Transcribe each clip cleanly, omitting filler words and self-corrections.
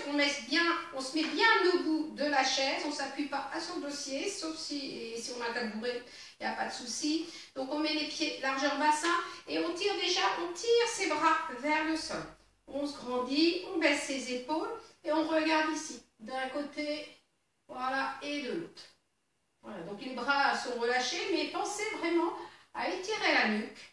on se met bien debout de la chaise, on ne s'appuie pas à son dossier, sauf si on a un tabouret, il n'y a pas de souci. Donc on met les pieds largeur bassin et on tire ses bras vers le sol. On se grandit, on baisse ses épaules et on regarde ici, d'un côté, voilà, et de l'autre. Voilà, donc les bras sont relâchés, mais pensez vraiment à étirer la nuque.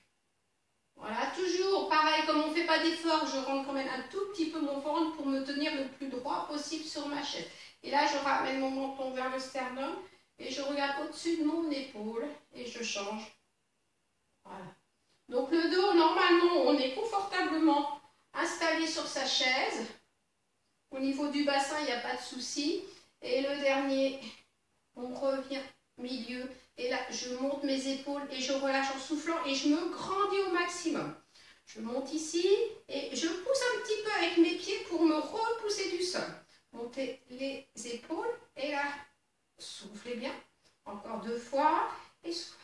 Voilà, toujours pareil, comme on ne fait pas d'effort, je rentre quand même un tout petit peu mon ventre pour me tenir le plus droit possible sur ma chaise. Et là, je ramène mon menton vers le sternum et je regarde au-dessus de mon épaule et je change. Voilà. Donc le dos, normalement, on est confortablement installé sur sa chaise. Au niveau du bassin, il n'y a pas de souci. Et le dernier, on revient milieu. Et là, je monte mes épaules et je relâche en soufflant et je me grandis au maximum. Je monte ici et je pousse un petit peu avec mes pieds pour me repousser du sol. Montez les épaules et là, soufflez bien. Encore 2 fois et soufflez.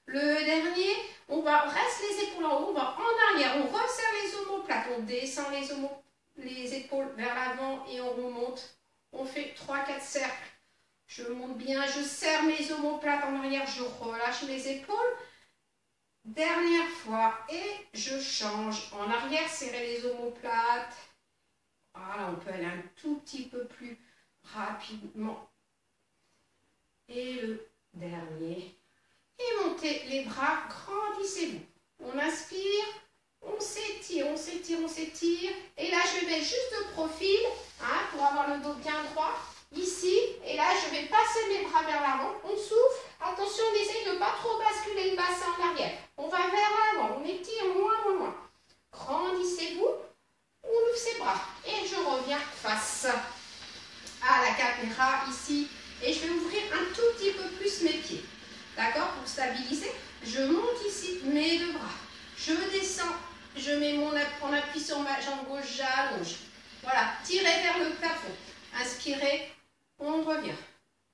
Le dernier, on reste les épaules en haut, on va en arrière, on resserre les omoplates, on descend les épaules vers l'avant et on remonte. On fait 3-4 cercles. Je monte bien, je serre mes omoplates en arrière, je relâche mes épaules. Dernière fois et je change. En arrière, serrer les omoplates. Voilà, on peut aller un tout petit peu plus rapidement. Et le dernier. Et montez les bras, grandissez-vous. On inspire, on s'étire, on s'étire, on s'étire. Et là, je vais juste de profil pour avoir le dos bien droit. Ici, et là, je vais passer mes bras vers l'avant. On souffle. Attention, on essaye de ne pas trop basculer le bassin en arrière. On va vers l'avant, on étire moins. Grandissez-vous. On ouvre ses bras. Et je reviens face à la caméra ici. Et je vais ouvrir un tout petit peu plus mes pieds. D'accord? Pour stabiliser, je monte ici mes 2 bras. Je descends, je mets on appuie sur ma jambe gauche, j'allonge. Voilà, tirez vers le plafond. Inspirez, on revient.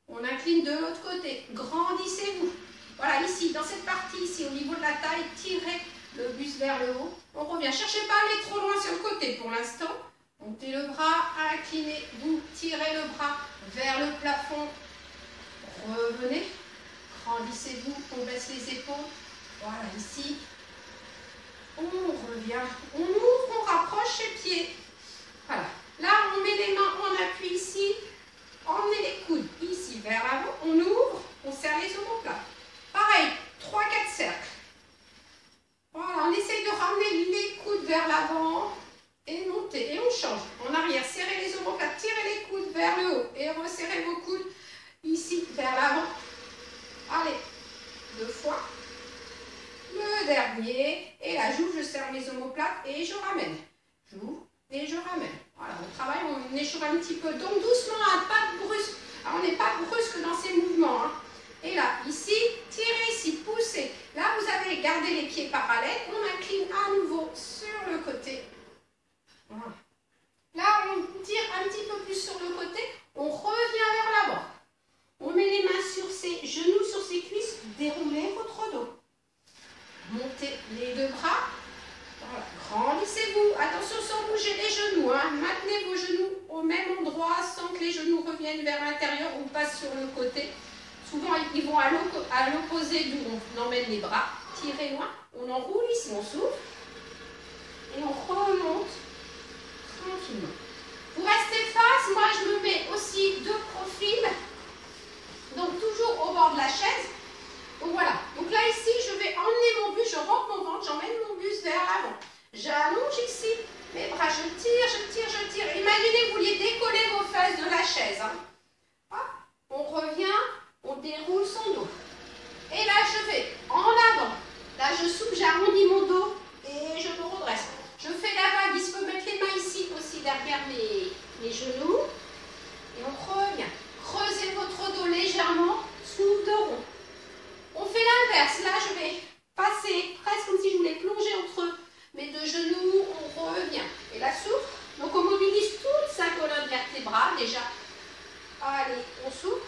On incline de l'autre côté. Grandissez-vous. Voilà, ici, dans cette partie, ici, au niveau de la taille, tirez le buste vers le haut. On revient. Cherchez pas à aller trop loin sur le côté pour l'instant. Montez le bras, inclinez-vous, tirez le bras vers le plafond. Revenez. Grandissez-vous, on baisse les épaules. Voilà, ici. On revient. On ouvre, on rapproche ses pieds. Voilà. Là, on met les mains en appui ici. Emmenez les coudes ici vers l'avant. On ouvre, on serre les omoplates. Pareil, 3-4 cercles. Voilà, on essaye de ramener les coudes vers l'avant et monter. Et on change. En arrière, serrez les omoplates, tirez les coudes vers le haut et resserrez vos coudes ici vers l'avant. Allez, 2 fois. Le dernier. Et là, j'ouvre, je serre mes omoplates et je ramène. J'ouvre et je ramène. Voilà, on travaille, on échauffe un petit peu. Donc doucement, pas de brusque. Alors, on n'est pas brusque dans ces mouvements. Et là, ici, tirez ici, poussez. Là, vous avez gardé les pieds parallèles. On incline à nouveau sur le côté. Voilà. Là, on tire un petit peu plus sur le côté. On revient vers l'avant. On met les mains sur ses genoux, sur ses cuisses. Déroulez votre dos. Montez les 2 bras. Voilà. Grandissez-vous. Attention sans bouger les genoux. Maintenez vos genoux au même endroit sans que les genoux reviennent vers l'intérieur ou passent sur le côté. Souvent, ils vont à l'opposé d'où on emmène les bras. Tirez loin. On enroule ici, on souffle. Et on remonte tranquillement. Vous restez face. Moi, je me mets aussi de profil. Donc, toujours au bord de la chaise. Donc, voilà. Donc là, ici, je vais emmener mon buste. Je rentre mon ventre. J'emmène mon buste vers l'avant. J'allonge ici mes bras. Je tire. Imaginez que vous vouliez décoller vos fesses de la chaise. Hop. On revient. On déroule son dos. Et là, je vais en avant. Là, je souffle. J'arrondis mon dos. Et je me redresse. Je fais la vague. Il se peut mettre les mains ici aussi derrière mes genoux. Et on revient. Creusez votre dos légèrement. Souffle de rond. On fait l'inverse. Là, je vais passer presque comme si je voulais plonger entre mes 2 genoux. On revient. Et là, souffle. Donc, on mobilise toute sa colonne vertébrale déjà. Allez, on souffle.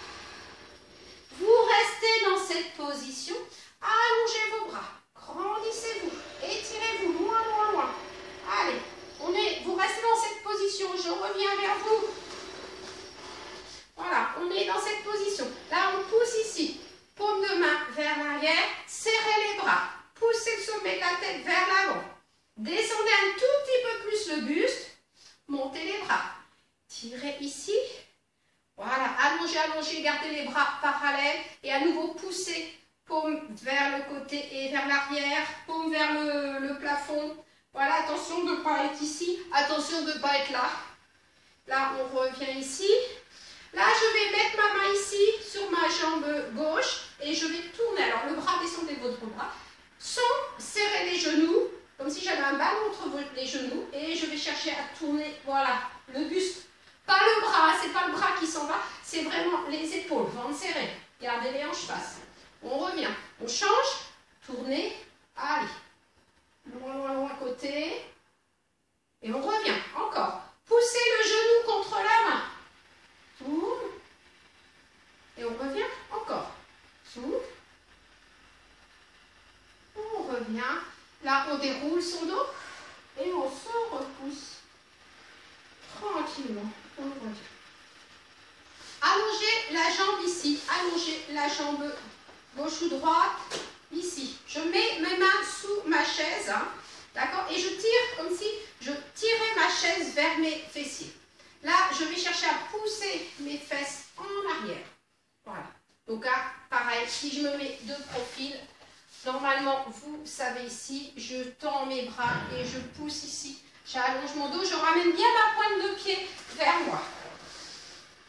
Vous restez dans cette position. Allongez vos bras. Grandissez-vous. Étirez-vous loin. Allez, vous restez dans cette position. Je reviens. allongez, gardez les bras parallèles et à nouveau poussez, paume vers le côté et vers l'arrière, paume vers le plafond. Voilà, attention de ne pas être ici, attention de ne pas être là. Là, on revient ici. Là, je vais mettre ma main ici sur ma jambe gauche et je vais tourner. Alors, le bras, descendez votre bras sans serrer les genoux, comme si j'avais un ballon entre les genoux et je vais chercher à tourner, voilà, le buste. Pas le bras, c'est pas le bras qui s'en va, c'est vraiment les épaules, ventre serré. Gardez les hanches basses. On revient, on change, tournez, allez. Loin, loin, loin, côté. Et on revient, encore. Poussez le genou contre la main. Tourne. Et on revient, encore. Souffle. On revient. Là, on déroule son dos. Et on se repousse. Tranquillement. On revient. Allongez la jambe ici. Allongez la jambe gauche ou droite. Ici. Je mets mes mains sous ma chaise. Hein, d'accord? Et je tire comme si je tirais ma chaise vers mes fessiers. Là, je vais chercher à pousser mes fesses en arrière. Voilà. Donc là, pareil, si je me mets de profil, normalement, vous savez ici, je tends mes bras et je pousse ici. J'allonge mon dos, je ramène bien ma pointe de pied vers moi.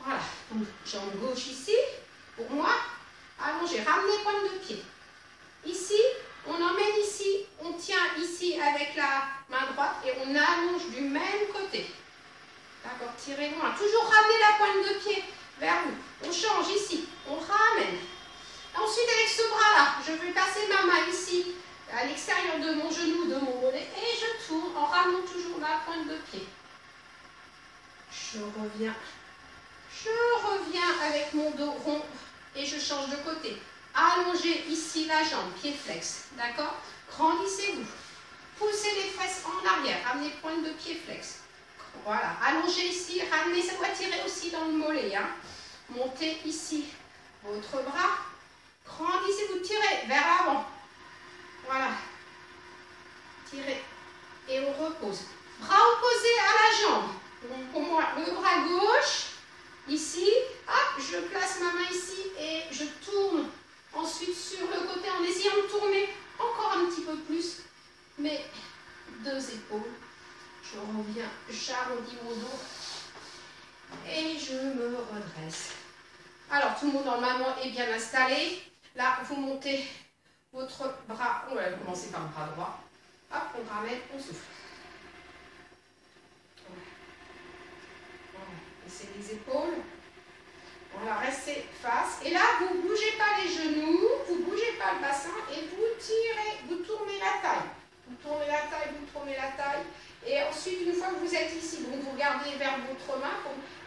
Voilà. Donc, jambe gauche ici, pour moi. Allongez, ramenez pointe de pied. Ici, on emmène ici, on tient ici avec la main droite et on allonge du même côté. D'accord, tirez loin. Toujours ramener la pointe de pied vers vous. On change ici, on ramène. Ensuite, avec ce bras-là, je vais passer ma main ici, à l'extérieur de mon genou, de mon mollet, et je tourne en ramenant toujours la pointe de pied. Je reviens avec mon dos rond et je change de côté. Allongez ici la jambe, pied flex, d'accord? Grandissez-vous. Poussez les fesses en arrière, ramenez pointe de pied flex. Voilà, allongez ici, ramenez, ça doit tirer aussi dans le mollet. Hein. Montez ici votre bras, grandissez-vous, tirez vers l'avant. Voilà, tirez et on repose. Bras opposés à la jambe. Donc pour moi, le bras gauche, ici, hop, je place ma main ici et je tourne ensuite sur le côté en essayant de tourner encore un petit peu plus mes deux épaules. Je reviens, j'arrondis mon dos et je me redresse. Alors, tout le monde normalement est bien installé. Là, vous montez votre bras. On va commencer par le bras droit. Hop, on ramène, on souffle. Voilà, baissez les épaules. Voilà, restez face. Et là, vous ne bougez pas les genoux, vous ne bougez pas le bassin et vous tirez, vous tournez la taille. Vous tournez la taille, vous tournez la taille. Et ensuite, une fois que vous êtes ici, donc vous regardez vers votre main.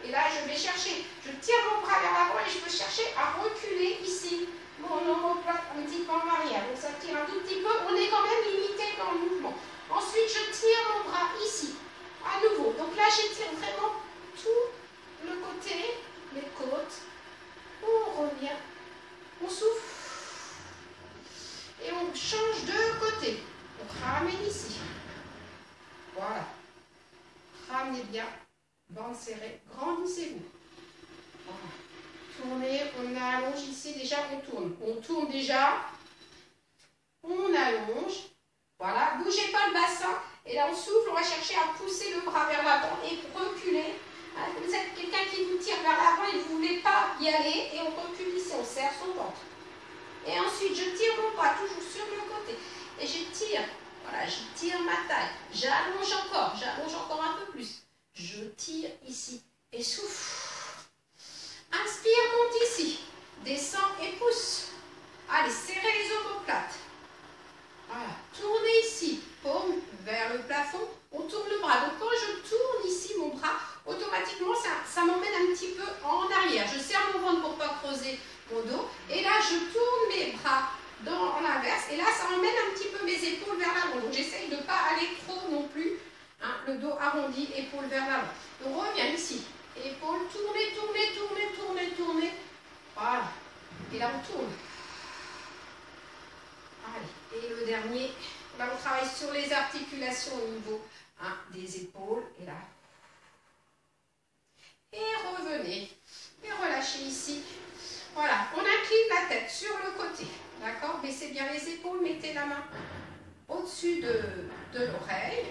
Et là, je vais chercher, je tire mon bras vers l'avant et je peux chercher à reculer ici. Mon omoplate un petit peu en arrière. Donc ça tire un tout petit peu. On est quand même limité dans le mouvement. Ensuite, je tire mon bras ici. À nouveau. Donc là, j'étire vraiment tout le côté, les côtes. On revient. On souffle. Et on change de côté. On ramène ici. Voilà. Ramenez bien. Bande serrée. Grandissez-vous. Voilà. Tournez. On allonge ici. Déjà, on tourne. On tourne déjà. On allonge. Voilà. Bougez pas le bassin. Et là, on souffle. On va chercher à pousser le bras vers l'avant et reculer. Vous êtes quelqu'un qui vous tire vers l'avant et vous ne voulez pas y aller. Et on recule ici. On serre son ventre. Et ensuite, je tire mon bras toujours sur le côté. Et je tire. Voilà, je tire ma taille. J'allonge encore un peu plus. Je tire ici et souffle. Inspire, monte ici. Descends et pousse. Allez, serrez les omoplates. Voilà, tournez ici. Paume vers le plafond. On tourne le bras. Donc quand je tourne ici mon bras, automatiquement ça m'emmène un petit peu en arrière. Je serre mon ventre pour ne pas creuser mon dos. Et là, je tourne mes bras en l'inverse. Et là, ça emmène un petit peu mes épaules vers l'avant. Donc j'essaye de ne pas aller trop non plus. Hein, le dos arrondi, épaules vers l'avant. Donc on revient ici. Épaules, tournez, tournez, tournez, tournez, tournez. Voilà. Et là, on tourne. Allez. Et le dernier, là, on travaille sur les articulations au niveau des épaules. Et là. Et revenez. Et relâchez ici. sur le côté. D'accord? Baissez bien les épaules, mettez la main au-dessus de l'oreille.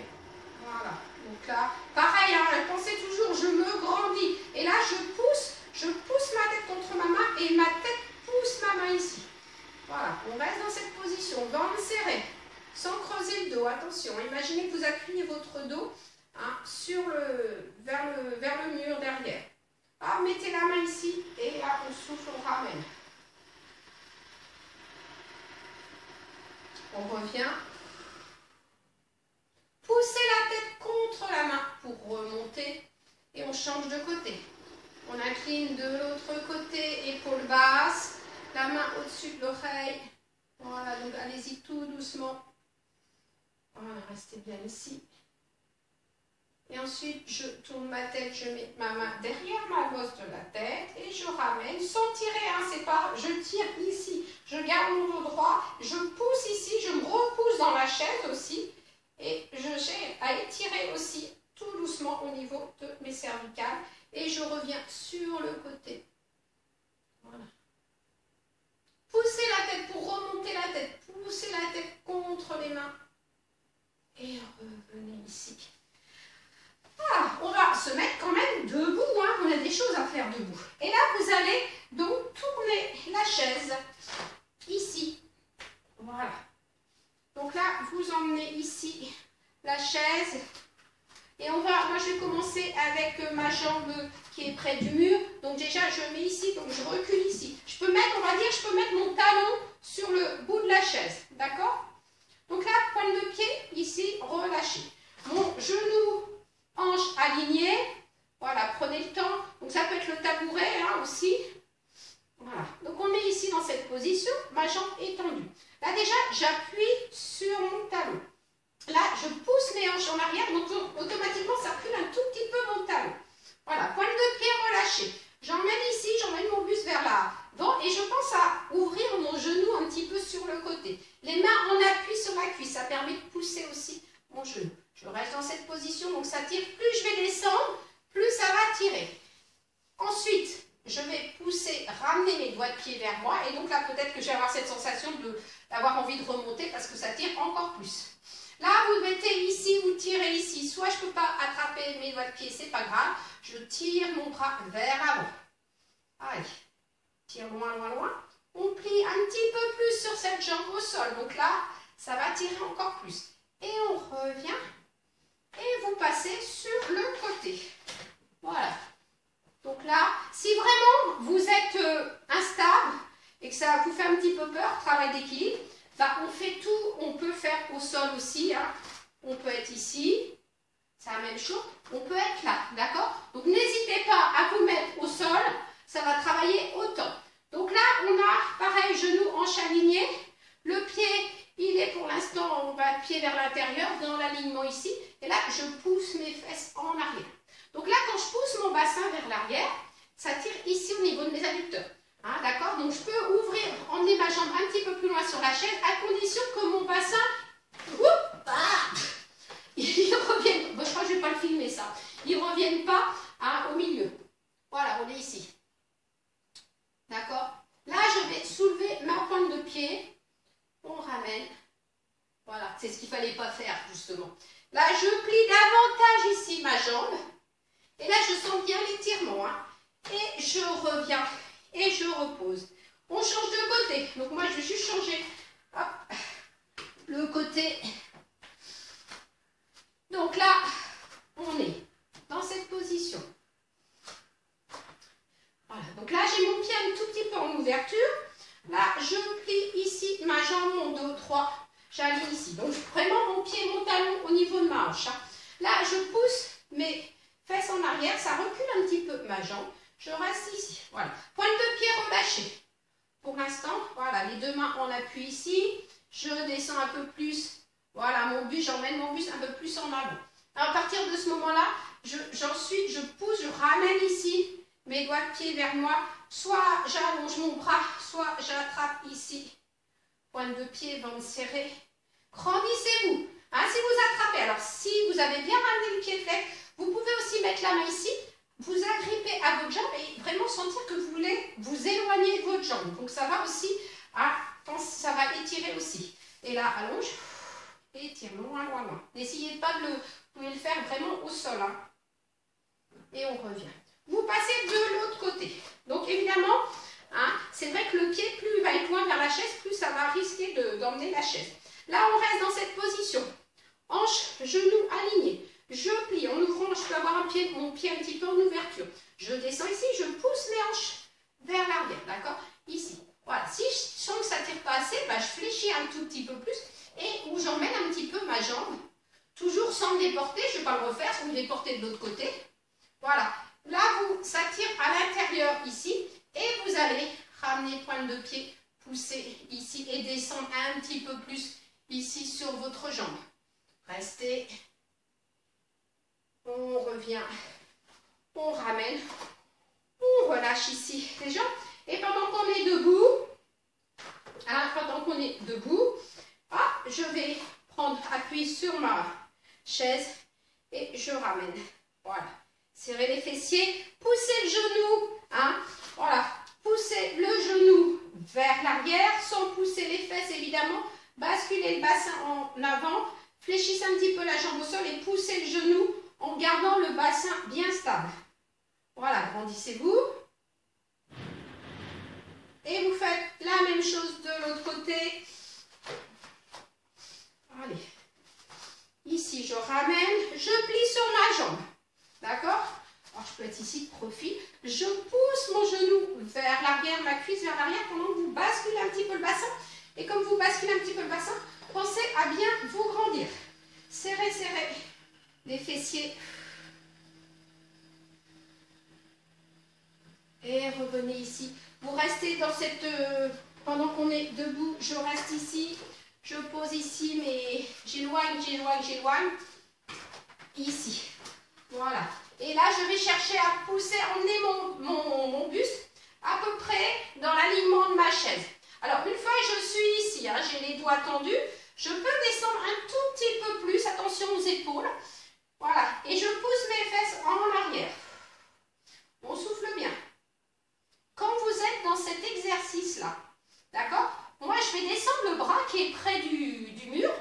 Voilà. Donc là, pareil, hein, pensez toujours, je me grandis. Et là, je pousse ma tête contre ma main et ma tête pousse ma main ici. Voilà, on reste dans cette position, ventre serré, sans creuser le dos. Attention, imaginez que vous appuyez votre dos hein, vers le mur derrière. Alors, mettez la main ici et là, on souffle, on ramène. On revient. Poussez la tête contre la main pour remonter et on change de côté. On incline de l'autre côté, épaules basses, la main au-dessus de l'oreille. Voilà, donc allez-y tout doucement. Voilà, restez bien ici. Et ensuite, je tourne ma tête, je mets ma main derrière ma bosse de la tête et je ramène sans tirer. Hein, c'est pas, je tire ici, je garde mon dos droit, je pousse ici, je me repousse dans la chaise aussi. Et j'ai à étirer aussi tout doucement au niveau de mes cervicales. Et je reviens sur le côté. Voilà. Poussez la tête pour remonter la tête. Poussez la tête contre les mains. Et revenez ici. Voilà, on va se mettre quand même debout. Hein. On a des choses à faire debout. Et là, vous allez donc tourner la chaise ici. Voilà. Donc là, vous emmenez ici la chaise. Et moi je vais commencer avec ma jambe qui est près du mur. Donc déjà, je mets ici, donc je recule ici. Je peux mettre, on va dire, je peux mettre mon talon sur le bout de la chaise. D'accord? Donc là, pointe de pied, ici, relâché. Mon genou, hanche alignée. Voilà, prenez le temps. Donc ça peut être le tabouret hein, aussi. Voilà. Donc on est ici dans cette position, ma jambe est tendue. Là déjà, j'appuie sur mon talon. Là, je pousse les hanches en arrière, donc automatiquement, ça recule un tout petit peu mon talon. Voilà, pointe de pied relâchée. J'emmène ici, j'emmène mon buste vers l'avant et je pense à ouvrir mon genou un petit peu sur le côté. Les mains en appui sur la cuisse, ça permet de pousser aussi mon genou. Je reste dans cette position, donc ça tire. Plus je vais descendre, plus ça va tirer. Ensuite, je vais pousser, ramener mes doigts de pied vers moi et donc là, peut-être que je vais avoir cette sensation d'avoir envie de remonter parce que ça tire encore plus. Là, vous mettez ici, vous tirez ici. Soit je ne peux pas attraper mes doigts de pied, c'est pas grave. Je tire mon bras vers avant. Allez, tire loin, loin, loin. On plie un petit peu plus sur cette jambe au sol. Donc là, ça va tirer encore plus. Et on revient. Et vous passez sur le côté. Voilà. Donc là, si vraiment vous êtes instable et que ça vous fait un petit peu peur, travail d'équilibre, bah, on fait tout, on peut faire au sol aussi, hein. On peut être ici, c'est la même chose, on peut être là, d'accord? Donc n'hésitez pas à vous mettre au sol, ça va travailler autant. Donc là, on a, pareil, genou, hanche alignée, le pied, il est pour l'instant, on va pied vers l'intérieur, dans l'alignement ici, et là, je pousse mes fesses en arrière. Donc là, quand je pousse mon bassin vers l'arrière, ça tire ici au niveau de mes adducteurs. Hein, d'accord? Donc je peux ouvrir, emmener ma jambe un petit peu plus loin sur la chaise, à condition que mon bassin, il revienne, bon, je crois que je ne vais pas le filmer ça, il ne revienne pas hein, au milieu. Voilà, on est ici. D'accord? Là, je vais soulever ma pointe de pied, on ramène. Voilà, c'est ce qu'il ne fallait pas faire justement. Là, je plie davantage ici ma jambe, et là, je sens bien l'étirement. Hein, et je reviens. Et je repose. On change de côté. Donc moi, je vais juste changer hop, le côté. Donc là, on est dans cette position. Voilà. Donc là, j'ai mon pied un tout petit peu en ouverture. Là, je plie ici ma jambe, mon dos droit. J'aligne ici. Donc vraiment mon pied, mon talon au niveau de ma hanche. Hein. Là, je pousse mes fesses en arrière. Ça recule un petit peu ma jambe. Je reste ici, voilà. Pointe de pied relâchée. Pour l'instant, voilà, les deux mains en appui ici. Je descends un peu plus. Voilà, mon buste, j'emmène mon buste un peu plus en avant. Alors, à partir de ce moment-là, ensuite, je pousse, je ramène ici mes doigts de pied vers moi. Soit j'allonge mon bras, soit j'attrape ici. Pointe de pied, ventre serré. Grandissez-vous. Hein, si vous attrapez, alors si vous avez bien ramené le pied de flèche, vous pouvez aussi mettre la main ici. Vous agrippez à votre jambe et vraiment sentir que vous voulez vous éloigner de votre jambe. Donc ça va aussi Ah, ça va étirer aussi. Et là, allonge. Et étire, loin, loin, loin. N'essayez pas de le... Vous pouvez le faire vraiment au sol. Hein. Et on revient. Vous passez de l'autre côté. Donc évidemment, hein, c'est vrai que le pied, plus il va être loin vers la chaise, plus ça va risquer d'emmener la chaise. Là, on reste dans cette position. Hanche, genou aligné. Je plie. En ouvrant, je peux avoir mon pied un petit peu en ouverture. Je descends ici, je pousse les hanches vers l'arrière. D'accord? Ici. Voilà. Si je sens que ça ne tire pas assez, bah, je fléchis un tout petit peu plus et où j'emmène un petit peu ma jambe. Toujours sans me déporter. Je ne vais pas le refaire, sans me déporter de l'autre côté. Voilà. Là, ça tire à l'intérieur ici et vous allez ramener pointe de pied, pousser ici et descendre un petit peu plus ici sur votre jambe. Restez. On revient. On ramène. On relâche ici les jambes. Et pendant qu'on est debout, je vais prendre appui sur ma chaise et je ramène. Voilà. Serrez les fessiers, poussez le genou, hein, voilà, poussez le genou vers l'arrière, sans pousser les fesses évidemment, basculez le bassin en avant, fléchissez un petit peu la jambe au sol et poussez le genou en gardant le bassin bien stable. Voilà, grandissez-vous. Et vous faites la même chose de l'autre côté. Allez, ici je ramène, je plie sur ma jambe. D'accord? Alors, je peux être ici de profil. Je pousse mon genou vers l'arrière, ma cuisse vers l'arrière pendant que vous basculez un petit peu le bassin. Et comme vous basculez un petit peu le bassin, pensez à bien vous grandir. Serrez, serrez les fessiers. Et revenez ici. Vous restez dans cette... pendant qu'on est debout, je reste ici. Je pose ici, mais j'éloigne, j'éloigne, j'éloigne. Ici. Voilà. Et là, je vais chercher à pousser, emmener mon buste à peu près dans l'alignement de ma chaise. Alors, une fois que je suis ici, hein, j'ai les doigts tendus, je peux descendre un tout petit peu plus. Attention aux épaules. Voilà. Et je pousse mes fesses en arrière. On souffle bien. Quand vous êtes dans cet exercice-là, d'accord? Moi, je vais descendre le bras qui est près du mur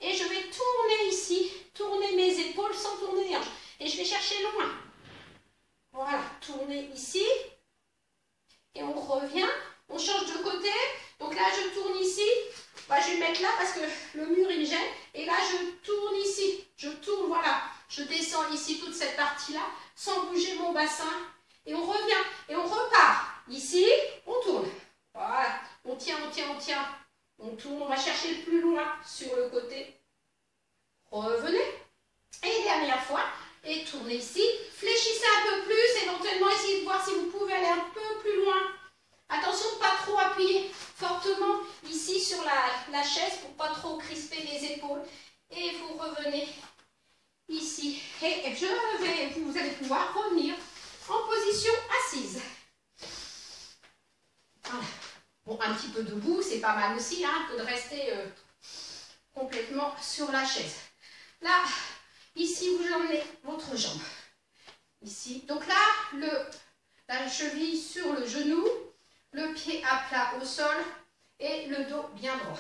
et je vais tourner ici, tourner mes épaules sans tourner les hanches. Et je vais chercher loin. Voilà, tourner ici. Et on revient. On change de côté. Donc là, je tourne ici. Bah, je vais me mettre là parce que le mur, il me gêne. Et là, je tourne ici. Je tourne, voilà. Je descends ici toute cette partie-là sans bouger mon bassin. Et on revient. Et on repart. Ici, on tourne. Voilà. On tient, on tient, on tient. On tourne. On va chercher le plus loin sur le côté. Revenez. Et dernière fois. Et tournez ici, fléchissez un peu plus, éventuellement essayez de voir si vous pouvez aller un peu plus loin. Attention de ne pas trop appuyer fortement ici sur la chaise pour pas trop crisper les épaules. Et vous revenez ici. Et vous allez pouvoir revenir en position assise. Voilà. Bon, un petit peu debout, c'est pas mal aussi, hein, que de rester complètement sur la chaise. Là, ici, vous emmenez votre jambe. Ici. Donc là, la cheville sur le genou, le pied à plat au sol et le dos bien droit.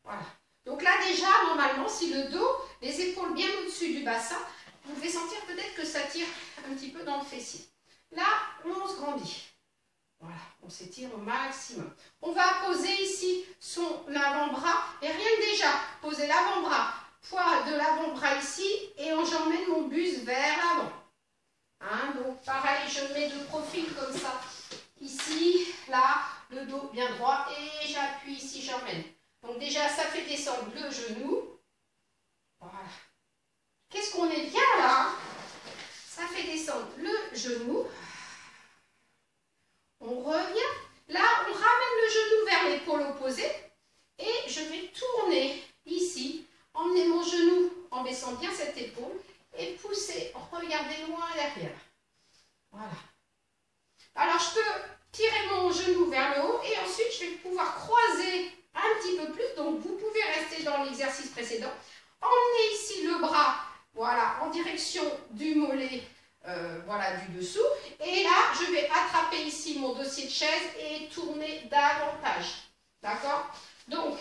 Voilà. Donc là, déjà, normalement, si le dos, les épaules bien au-dessus du bassin, vous devez sentir peut-être que ça tire un petit peu dans le fessier. Là, on se grandit. Voilà, on s'étire au maximum. On va poser ici son avant-bras et rien que déjà, poser l'avant-bras. Poids de l'avant-bras ici et j'emmène mon buste vers l'avant. Hein, donc pareil, je mets de profil comme ça. Ici, là, le dos bien droit et j'appuie ici, j'emmène. Donc déjà, ça fait descendre le genou. Voilà. Qu'est-ce qu'on est bien là? Ça fait descendre le genou. On revient. Là, on ramène le genou vers l'épaule opposée et je vais tourner ici. Emmenez mon genou en baissant bien cette épaule et poussez, regardez loin derrière. Voilà. Alors, je peux tirer mon genou vers le haut et ensuite, je vais pouvoir croiser un petit peu plus. Donc, vous pouvez rester dans l'exercice précédent. Emmenez ici le bras, voilà, en direction du mollet, voilà, du dessous. Et là, je vais attraper ici mon dossier de chaise et tourner davantage. D'accord? Donc,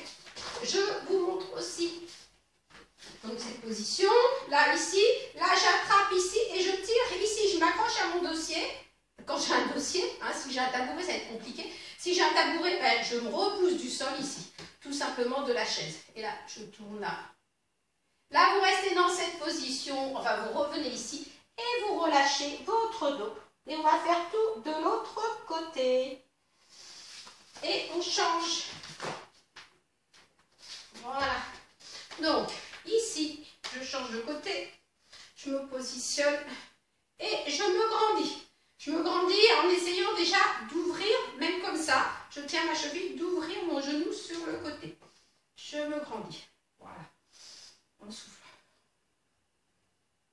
je vous montre aussi donc, cette position. Là, ici, là, j'attrape ici et je tire ici. Je m'accroche à mon dossier. Quand j'ai un dossier, hein, si j'ai un tabouret, ça va être compliqué. Si j'ai un tabouret, ben, je me repousse du sol ici, tout simplement de la chaise. Et là, je tourne là. Là, vous restez dans cette position, enfin, vous revenez ici et vous relâchez votre dos. Et on va faire tout de l'autre côté. Et on change. Voilà. Donc, ici, je change de côté. Je me positionne et je me grandis. Je me grandis en essayant déjà d'ouvrir, même comme ça, je tiens ma cheville, d'ouvrir mon genou sur le côté. Je me grandis. Voilà. On souffle.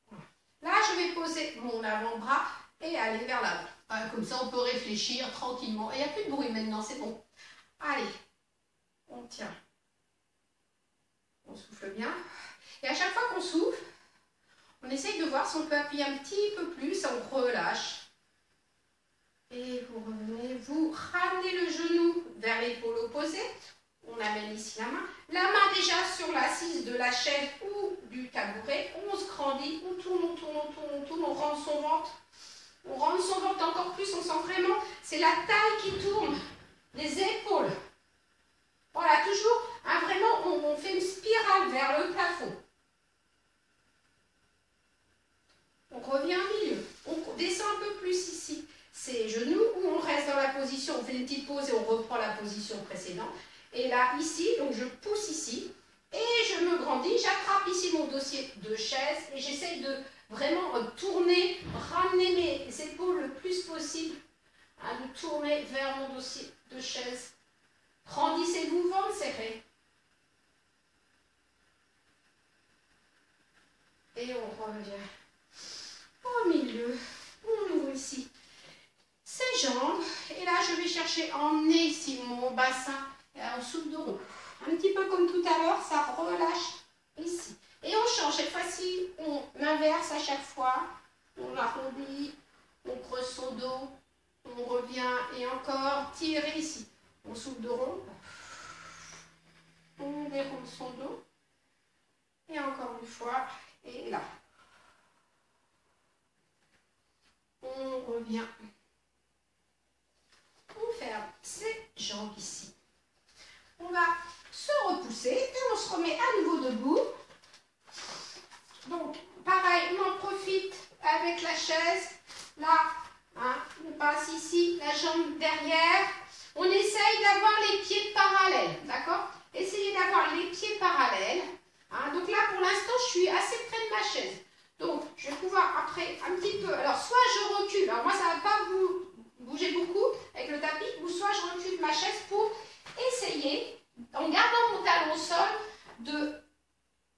Voilà. Là, je vais poser mon avant-bras et aller vers l'avant. Comme ça, on peut réfléchir tranquillement. Et il n'y a plus de bruit maintenant, c'est bon. Allez, on tient. On souffle bien. Et à chaque fois qu'on souffle, on essaye de voir si on peut appuyer un petit peu plus, on relâche. Et vous revenez, vous ramenez le genou vers l'épaule opposée. On amène ici la main déjà sur l'assise de la chaise ou du tabouret. On se grandit, on tourne, on tourne, on tourne, on tourne, on rentre son ventre. On rentre son ventre encore plus, on sent vraiment, c'est la taille qui tourne, les épaules. Voilà, toujours, hein, vraiment, on fait une spirale vers le plafond. On revient au milieu, on descend un peu plus ici. Ces genoux où on reste dans la position, on fait une petite pause et on reprend la position précédente. Et là, ici, donc je pousse ici et je me grandis. J'attrape ici mon dossier de chaise et j'essaye de vraiment tourner, ramener mes épaules le plus possible, hein, de tourner vers mon dossier de chaise. Grandissez-vous, ventre serré. Et on revient au milieu. On ouvre ici ses jambes. Et là, je vais chercher à emmener ici mon bassin en soupe de rond. Un petit peu comme tout à l'heure, ça relâche ici. Et on change. Cette fois-ci, on inverse à chaque fois. On arrondit, on creuse son dos, on revient et encore tirer ici. On soupe de rond. On déroule son dos. Et encore une fois. Et là. On revient. On ferme ses jambes ici. On va se repousser et on se remet à nouveau debout. Donc, pareil, on en profite avec la chaise. Là, hein, on passe ici, la jambe derrière. On essaye d'avoir les pieds parallèles, d'accord? Essayez d'avoir les pieds parallèles. Hein. Donc là, pour l'instant, je suis assez près de ma chaise. Donc, je vais pouvoir après un petit peu... Alors, soit je recule. Alors, moi, ça ne va pas vous bouger beaucoup avec le tapis. Ou soit je recule ma chaise pour essayer, en gardant mon talon au sol, de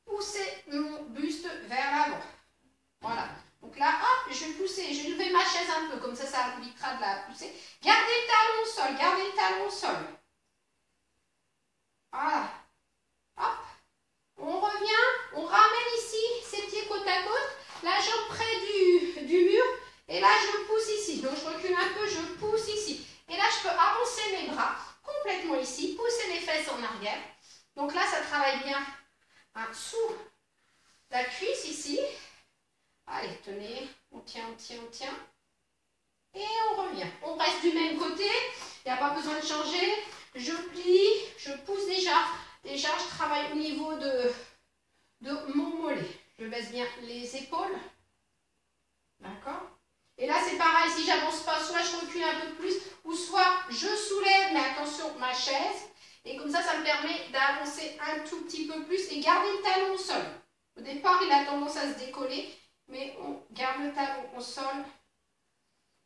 pousser mon buste vers l'avant. Voilà. Donc là, hop, je vais pousser. Je vais lever ma chaise un peu. Comme ça, ça évitera de la pousser. Gardez le talon au sol. Gardez le talon au sol. Voilà. Hop. On revient. On ramène ici ses pieds côte à côte. La jambe près du mur. Et là, je pousse ici. Donc, je recule un peu. Je pousse ici. Et là, je peux avancer mes bras complètement ici. Pousser les fesses en arrière. Donc là, ça travaille bien hein, sous la cuisse ici. Allez, tenez. On tient, on tient, on tient. Et on revient. On reste du même côté. Il n'y a pas besoin de changer. Je plie. Je pousse déjà. Déjà, je travaille au niveau de mon mollet. Je baisse bien les épaules. D'accord? Et là, c'est pareil. Si j'avance pas, soit je recule un peu plus, ou soit je soulève, mais attention, ma chaise. Et comme ça me permet d'avancer un tout petit peu plus et garder le talon au sol. Au départ, il a tendance à se décoller, mais on garde le talon au sol.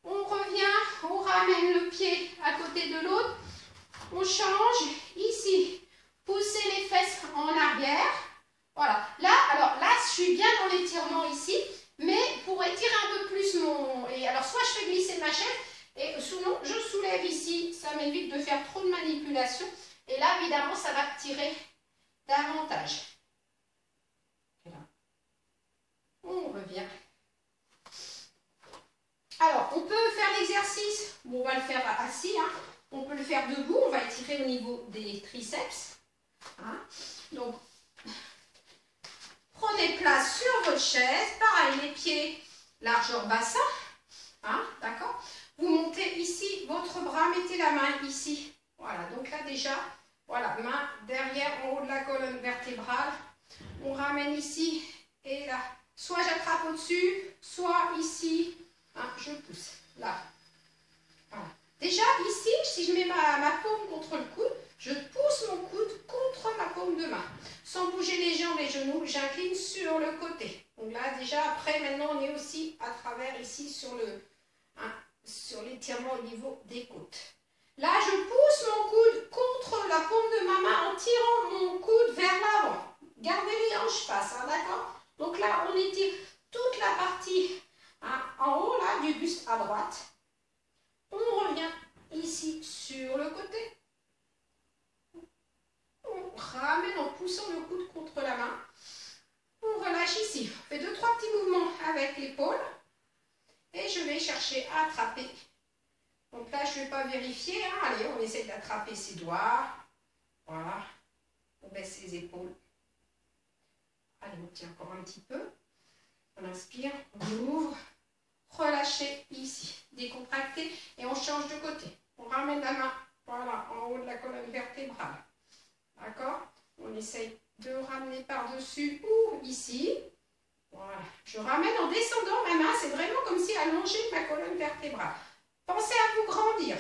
On revient, on ramène le pied à côté de l'autre. On change. Ici, poussez les fesses en arrière. Voilà. Là, alors là, je suis bien dans l'étirement ici, mais pour étirer un peu plus mon... Et alors, soit je fais glisser ma chaise, et sinon, je soulève ici. Ça m'évite de faire trop de manipulation. Et là, évidemment, ça va tirer davantage. Là. On revient. Alors, on peut faire l'exercice. Bon, on va le faire assis. Hein. On peut le faire debout, on va étirer au niveau des triceps. Hein. Donc, prenez place sur votre chaise. Pareil, les pieds, largeur bassin. Hein, d'accord? Vous montez ici votre bras, mettez la main ici. Voilà, donc là déjà, voilà, main derrière, en haut de la colonne vertébrale. On ramène ici et là. Soit j'attrape au-dessus, soit ici. Hein, je pousse. Là. Voilà. Déjà, ici, si je mets ma paume contre le coude, je pousse mon coude contre ma paume de main. Sans bouger les jambes, les genoux, j'incline sur le côté. Donc là, déjà, après, maintenant, on est aussi à travers ici sur l'étirement au niveau des côtes. Là, je pousse mon coude contre la paume de ma main en tirant mon coude vers l'avant. Gardez les hanches face, hein, d'accord? Donc là, on étire toute la partie hein, en haut là, du buste à droite. On revient ici sur le côté. On ramène en poussant le coude contre la main. On relâche ici. On fait 2-3 petits mouvements avec l'épaule. Et je vais chercher à attraper. Donc là, je ne vais pas vérifier. Hein. Allez, on essaie d'attraper ses doigts. Voilà. On baisse les épaules. Allez, on tient encore un petit peu. On inspire, on ouvre. Relâchez ici. Décontractez et on change de côté. On ramène la main, voilà, en haut de la colonne vertébrale. D'accord? On essaye de ramener par-dessus ou ici. Voilà. Je ramène en descendant ma main. C'est vraiment comme si allongeait ma colonne vertébrale. Pensez à vous grandir.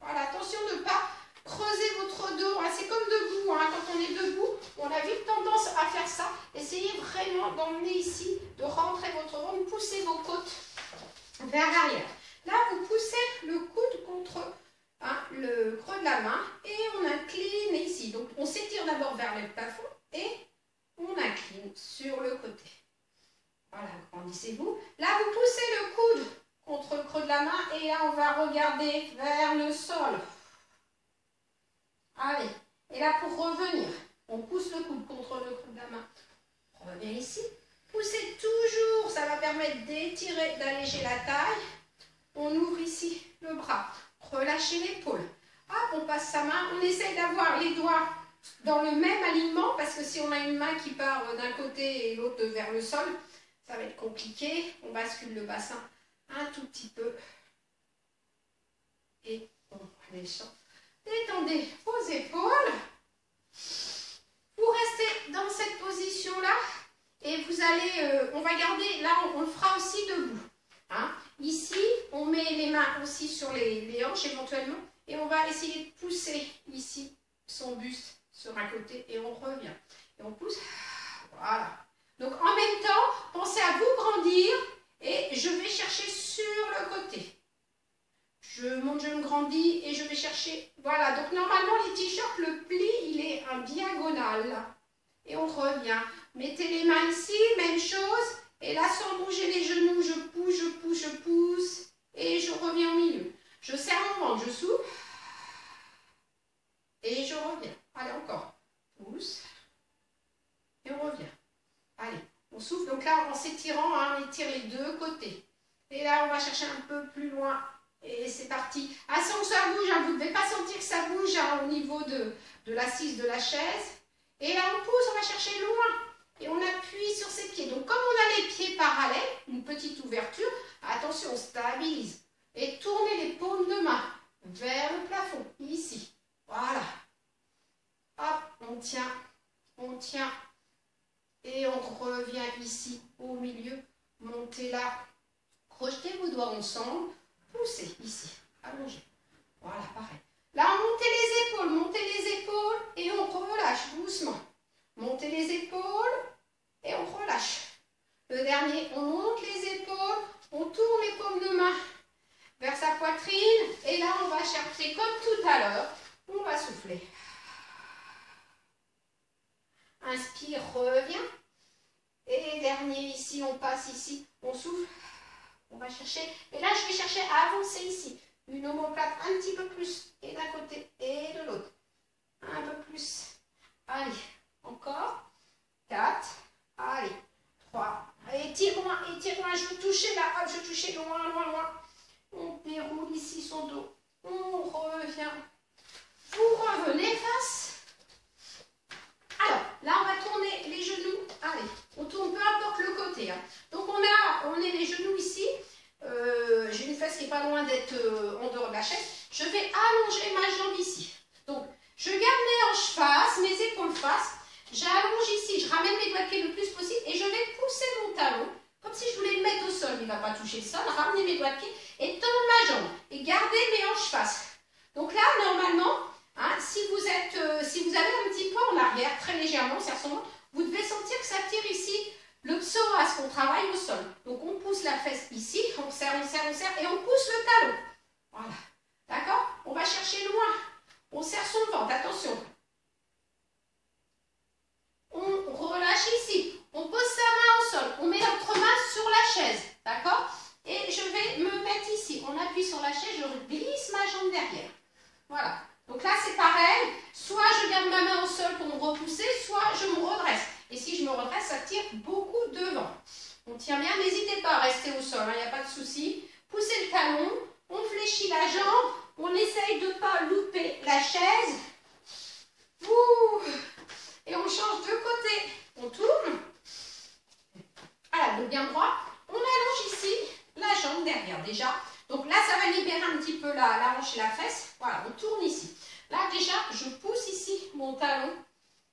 Voilà, attention de ne pas creuser votre dos. Hein. C'est comme debout. Hein. Quand on est debout, on a vite tendance à faire ça. Essayez vraiment d'emmener ici, de rentrer votre ventre, poussez vos côtes vers l'arrière. Là, vous poussez le coude contre hein, le creux de la main et on incline ici. Donc, on s'étire d'abord vers le plafond et on incline sur le côté. Voilà, grandissez-vous. Là, vous poussez le coude contre le creux de la main et là, on va regarder vers le sol. Allez, et là, pour revenir, on pousse le coude contre le creux de la main. On revient ici. Poussez toujours, ça va permettre d'étirer, d'alléger la taille. On ouvre ici le bras. Relâchez l'épaule. Hop, on passe sa main. On essaye d'avoir les doigts dans le même alignement parce que si on a une main qui part d'un côté et l'autre vers le sol, ça va être compliqué. On bascule le bassin un tout petit peu. Et on descend. Détendez vos épaules. Vous restez dans cette position-là. Et vous allez, on va garder, là on le fera aussi debout. Hein. Ici, on met les mains aussi sur les hanches éventuellement. Et on va essayer de pousser ici son buste sur un côté et on revient. Et on pousse, voilà. Donc en même temps, pensez à vous grandir et je vais chercher sur le côté. Je monte, je me grandis et je vais chercher, voilà. Donc normalement les t-shirts, le pli, il est en diagonale. Et on revient. Mettez les mains ici, même chose. Et là, sans bouger les genoux, je pousse, je pousse, je pousse. Et je reviens au milieu. Je serre mon ventre, je souffle. Et je reviens. Allez, encore. Pousse. Et on revient. Allez, on souffle. Donc là, en s'étirant, hein, on étire les deux côtés. Et là, on va chercher un peu plus loin. Et c'est parti. Ah, sans que ça bouge, hein, vous ne devez pas sentir que ça bouge hein, au niveau de l'assise de la chaise. Et là, on pousse, on va chercher loin. Et on appuie sur ses pieds. Donc, comme on a les pieds parallèles, une petite ouverture, attention, on stabilise. Et tournez les paumes de main vers le plafond, ici. Voilà. Hop, on tient. Et on revient ici, au milieu. Montez là. Projetez vos doigts ensemble. Poussez ici. Allongez. Voilà, pareil. Là, montez les épaules et on relâche doucement. Montez les épaules et on relâche. Le dernier, on monte les épaules, on tourne les paumes de main vers sa poitrine et là, on va chercher comme tout à l'heure, on va souffler. Inspire, revient. Et dernier ici, on passe ici, on souffle. On va chercher, et là, je vais chercher à avancer ici. Une omoplate un petit peu plus, et d'un côté et de l'autre. Un peu plus. Allez, encore. 4. Allez, 3. Allez, tire loin, je veux toucher là. Hop, je veux toucher loin. On déroule ici son dos. On revient. Vous revenez face. Alors, là, on va tourner les genoux. Allez, on tourne peu importe le côté. Hein. Donc, on est les genoux ici. J'ai une fesse qui n'est pas loin d'être en dehors de la chaise. Je vais allonger ma jambe ici. Donc, je garde mes hanches face, mes épaules face. J'allonge ici, je ramène mes doigts de pied le plus possible et je vais pousser mon talon, comme si je voulais le mettre au sol. Il ne va pas toucher le sol. Ramener mes doigts de pied et tendre ma jambe. Et garder mes hanches face. Donc là, normalement, hein, si vous avez un petit peu en arrière, très légèrement, vous devez sentir que ça tire ici le psoas qu'on travaille au sol. Donc on pousse la fesse ici, on serre, on serre, on serre et on pousse le talon. Voilà. D'accord? On va chercher loin. On serre son ventre, attention. On relâche ici. On pose sa main au sol. On met notre main sur la chaise. D'accord? Et je vais me mettre ici. On appuie sur la chaise, je glisse ma jambe derrière. Voilà. Donc là, c'est pareil. Soit je garde ma main au sol pour me repousser, soit je me redresse. Et si je me redresse, ça tire beaucoup devant. On tient bien. N'hésitez pas à rester au sol. Il n'y a pas de souci. Poussez le talon. On fléchit la jambe. On essaye de ne pas louper la chaise. Ouh. Et on change de côté. On tourne. Voilà, le bien droit. On allonge ici la jambe derrière déjà. Donc là, ça va libérer un petit peu la hanche et la fesse. Voilà, on tourne ici. Là, déjà, je pousse ici mon talon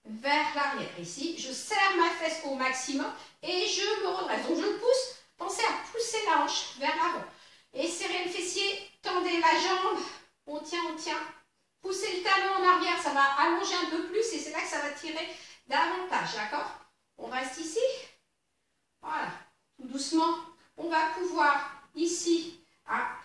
vers l'arrière. Ici, je serre ma fesse au maximum et je me redresse. Donc, je pousse. Pensez à pousser la hanche vers l'avant. Et serrez le fessier. Tendez la jambe. On tient, on tient. Poussez le talon en arrière. Ça va allonger un peu plus et c'est là que ça va tirer davantage. D'accord? On reste ici. Voilà. Tout doucement, on va pouvoir ici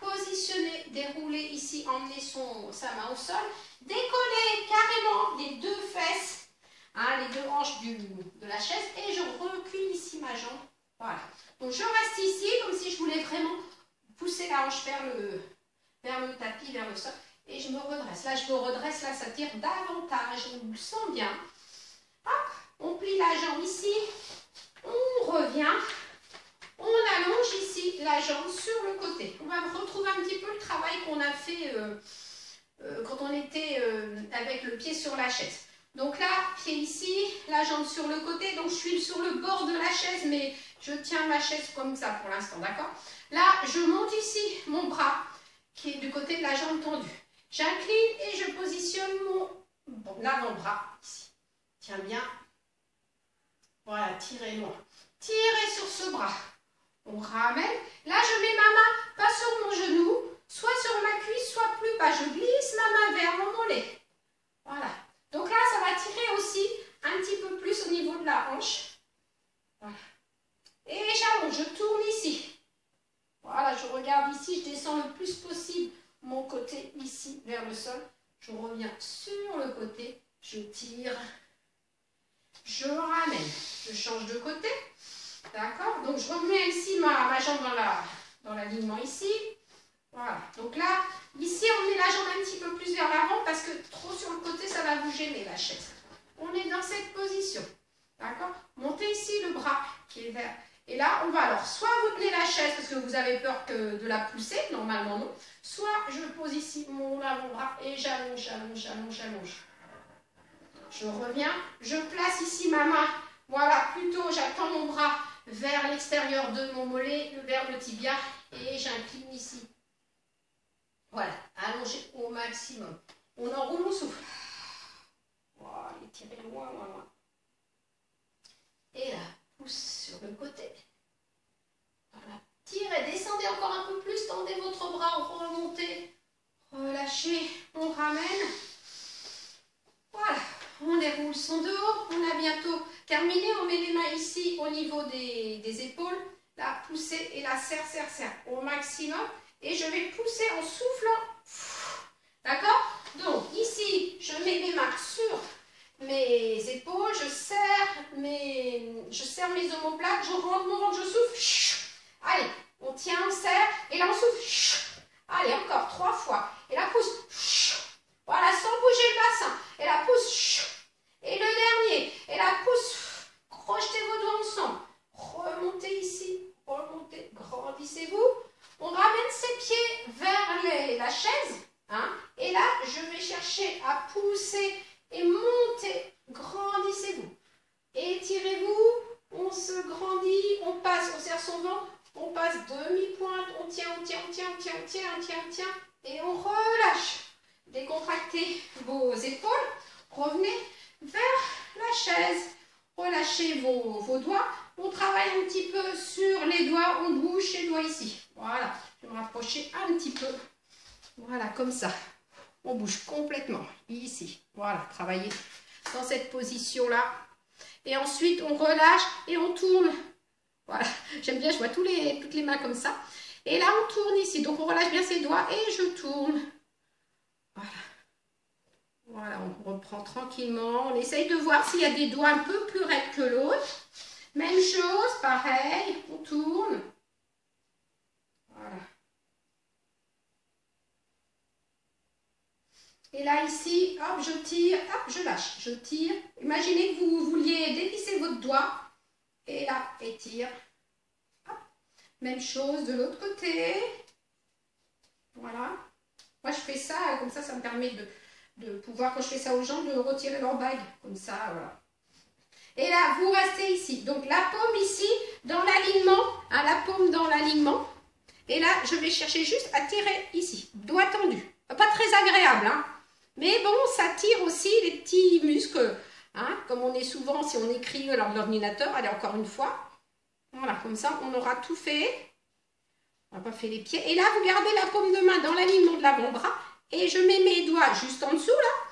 positionner, dérouler ici, emmener sa main au sol, décoller carrément les deux fesses, hein, les deux hanches de la chaise et je recule ici ma jambe. Voilà. Donc je reste ici comme si je voulais vraiment pousser la hanche vers le tapis, vers le sol et je me redresse. Là, je me redresse, là, ça tire davantage, on le sent bien. Hop, on plie la jambe ici, on revient. On allonge ici la jambe sur le côté. On va retrouver un petit peu le travail qu'on a fait quand on était avec le pied sur la chaise. Donc là, pied ici, la jambe sur le côté. Donc je suis sur le bord de la chaise, mais je tiens ma chaise comme ça pour l'instant, d'accord? Là, je monte ici mon bras qui est du côté de la jambe tendue. J'incline et je positionne mon avant-bras ici. Tiens bien. Voilà, tirez loin. Tirez sur ce bras. On ramène. Là, je mets ma main pas sur mon genou, soit sur ma cuisse, soit plus bas. Je glisse ma main vers mon mollet. Voilà. Donc là, ça va tirer aussi un petit peu plus au niveau de la hanche. Voilà. Et j'allonge, je tourne ici. Voilà, je regarde ici, je descends le plus possible mon côté ici vers le sol. Je reviens sur le côté, je tire, je ramène, je change de côté. D'accord? Donc, je remets ici ma jambe dans l'alignement ici. Voilà. Donc là, ici, on met la jambe un petit peu plus vers l'avant parce que trop sur le côté, ça va vous gêner la chaise. On est dans cette position. D'accord? Montez ici le bras qui est vers. Et là, on va alors, soit vous tenez la chaise parce que vous avez peur de la pousser, normalement non. Soit je pose ici mon avant-bras et j'allonge, j'allonge, j'allonge, j'allonge. Je reviens, je place ici ma main. Voilà, plutôt j'attends mon bras vers l'extérieur de mon mollet, vers le tibia, et j'incline ici. Voilà, allongé au maximum. On enroule, on souffle. Voilà, étirez loin, loin, loin. Et là, pousse sur le côté. Voilà, tirez, descendez encore un peu plus, tendez votre bras, remontez, relâchez, on ramène. Voilà. On déroule son dos, on a bientôt terminé, on met les mains ici au niveau des épaules, la poussée et la serre, serre, serre au maximum et je vais pousser en soufflant, d'accord? Donc ici, je mets les mains sur mes épaules, je serre mes omoplates, je rentre, je souffle, allez, on tient, on serre et là on souffle, allez encore 3 fois et la pousse, voilà, sans bouger le bassin. Et la pousse. Et le dernier. Et la pousse. Projetez vos doigts ensemble. Remontez ici. Remontez. Grandissez-vous. On ramène ses pieds vers la chaise. Hein, tient. Et on relâche. Décontractez vos épaules. Revenez vers la chaise. Relâchez vos doigts. On travaille un petit peu sur les doigts. On bouge les doigts ici. Voilà. Je vais me rapprocher un petit peu. Voilà, comme ça. On bouge complètement. Ici. Voilà. Travaillez dans cette position-là. Et ensuite, on relâche et on tourne. Voilà. J'aime bien, je vois toutes les mains comme ça. Et là, on tourne ici. Donc, on relâche bien ses doigts et je tourne. Voilà. Voilà, on reprend tranquillement. On essaye de voir s'il y a des doigts un peu plus raides que l'autre. Même chose, pareil. On tourne. Voilà. Et là, ici, hop, je tire, hop, je lâche. Je tire. Imaginez que vous vouliez dévisser votre doigt. Et là, étire. Hop. Même chose de l'autre côté. Voilà. Moi, je fais ça, comme ça me permet de pouvoir, quand je fais ça aux gens, de retirer leur bague. Comme ça, voilà. Et là, vous restez ici. Donc, la paume ici, dans l'alignement. Hein, la paume dans l'alignement. Et là, je vais chercher juste à tirer ici. Doigt tendu. Pas très agréable, hein. Mais bon, ça tire aussi les petits muscles. Hein, comme on est souvent, si on écrit lors de l'ordinateur, allez, encore une fois. Voilà, comme ça, on aura tout fait. On n'a pas fait les pieds. Et là, vous gardez la paume de main dans l'alignement de l'avant-bras. Et je mets mes doigts juste en dessous, là.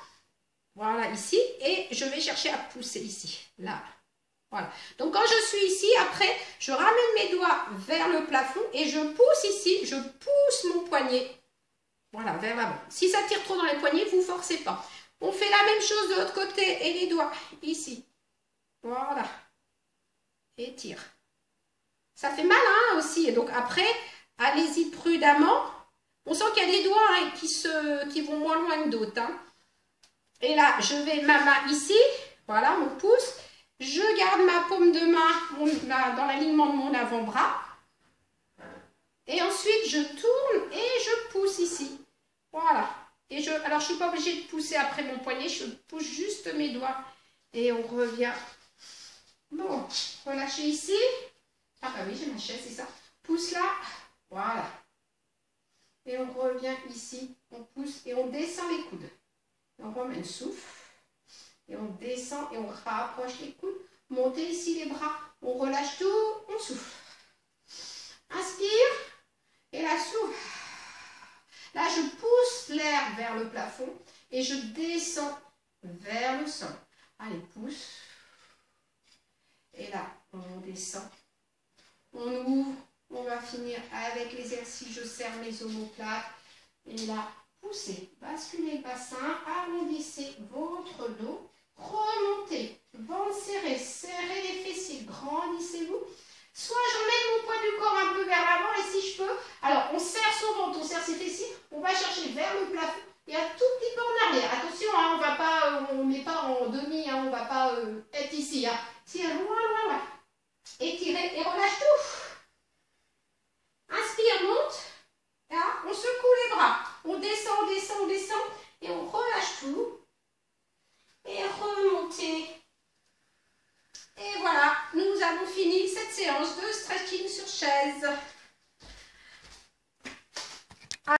Voilà, ici. Et je vais chercher à pousser ici. Là. Voilà. Donc, quand je suis ici, après, je ramène mes doigts vers le plafond. Et je pousse ici. Je pousse mon poignet. Voilà, vers l'avant. Si ça tire trop dans les poignets, vous ne forcez pas. On fait la même chose de l'autre côté. Et les doigts, ici. Voilà. Et tire. Ça fait mal, hein, aussi. Et donc, après, allez-y prudemment. On sent qu'il y a des doigts hein, qui vont moins loin que d'autres. Hein. Et là, je vais ma main ici. Voilà, mon pouce. Je garde ma paume de main dans l'alignement de mon avant-bras. Et ensuite, je tourne et je pousse ici. Voilà. Et alors, je ne suis pas obligée de pousser après mon poignet. Je pousse juste mes doigts. Et on revient. Bon, relâchez ici. Ah bah oui, j'ai ma chaise, c'est ça. Pousse là. Voilà. Et on revient ici. On pousse et on descend les coudes. Et on remet le souffle. Et on descend et on rapproche les coudes. Montez ici les bras. On relâche tout. On souffle. Inspire. Et là, souffle. Là, je pousse l'air vers le plafond. Et je descends vers le sol. Allez, pousse. Et là, on descend. On ouvre. On va finir avec l'exercice. Je serre mes omoplates. Et là, poussez. Basculez le bassin. Arrondissez votre dos. Remontez. Ventre serré. Serrez les fessiers. Grandissez-vous. Soit j'emmène mon poids du corps un peu vers l'avant. Et si je peux, alors on serre son ventre, on serre ses fessiers. On va chercher vers le plafond. Et un tout petit peu en arrière. Attention, hein, on ne met pas en demi. Hein, on ne va pas être ici. Hein. Si, loin. Étirez et relâche tout. Inspire, monte. Là, on secoue les bras. On descend. Et on relâche tout. Et remontez. Et voilà, nous avons fini cette séance de stretching sur chaise.